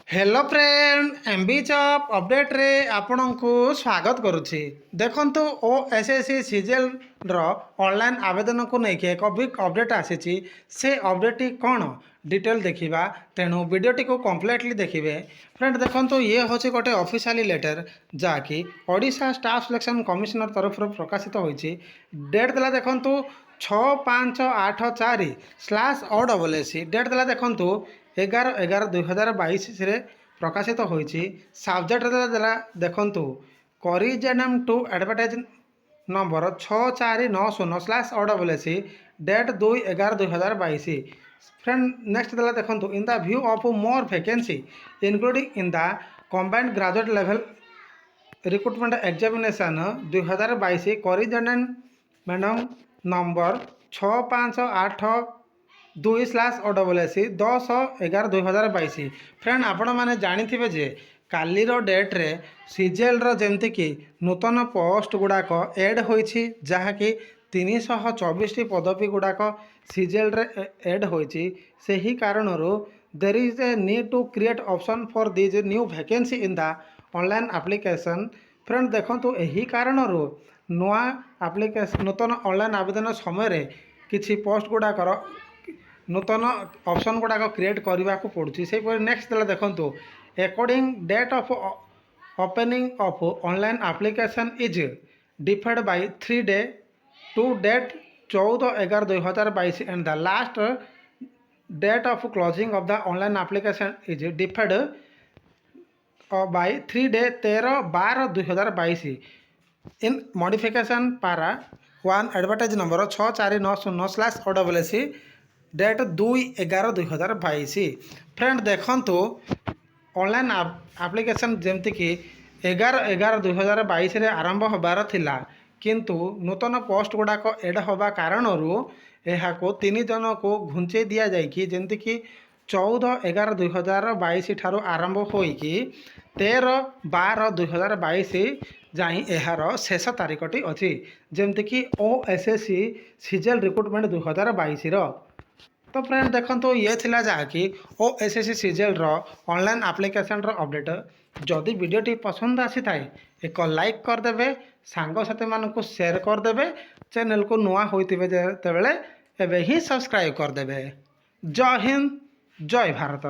Hello friend MB job update रे आपन को स्वागत करुच्ची देखंतु ओ एसएससी सीजीएल रो ऑनलाइन आवेदन को लेकिन एक बिग अपडेट आसी से अपडेट कौन डिटेल देखा तेणु वीडियोटी को कंप्लीटली देखिए। फ्रेंड देखंतु ये हूँ गोटे ऑफिशियली लेटर जहाँकि ओडिशा स्टाफ सिलेक्शन कमिशनर तरफ प्रकाशित होती डेट देला देखंतु 6584/O/SC डेट देला देखंतु 11/11/2022 प्रकाशित होती सब्जेक्ट देला देखंतु करिजेनम to advertise number 6490/O/SC date 2/11/2022। Friend next देला देखंतु in the view of more vacancy including in the combined graduate level recruitment examination 2022 करिजेनम मैडम नंबर 6582/O/SC 10/11/2022। फ्रेंड आपण मैंने जानी जे कालीर डेट्रे सीजेल जमती कि नूतन पोस्ट गुड़ाक एड होती जहाँकि 324 पदवी गुड़ाक सीजेल एड होती से ही कारण देर is a need to create option for these new vacancy in the online application. Friend देखंतु यही कारण नुआ एप्लिकेशन नूतन ऑनलाइन आवेदन समय किसी पोस्ट गुड़ाकर नूतन ऑप्शन गुड़ाक क्रिएट करने को पड़ुछि। से नेक्स्ट देला देखंतु according date of opening of online application is deferred by 3 days to date 14/11/2022 and the last date of closing of the online application is deferred by 3 days 13/12/2022 in modification para 1 advertise number 6490/O/SC date 2/11/2022। Friend देखंतु online application जमती कि 11/11/2022 आरंभ होबार थिला किंतु नूतन post गुड़ाक add होबा कारण यह 3 जन को घुंचे दि जाएगी जमती कि 14/11/2022 ठारू आरंभ होइकी 13/12/2022 जाई यार शेष तारीखटी अच्छी जमती कि ओएसएससी सीजीएल रिक्रूटमेंट 2022 तो फ्रेंड देखो ये थिला जहाँकि OSSC CGL online application update जदि वीडियोटी पसंद आसी थाए एक लाइक करदे सांगसाथी मानक शेयर करदे चैनल को नुआ होते ही सब्सक्राइब करदे। जय हिंद जय भारत।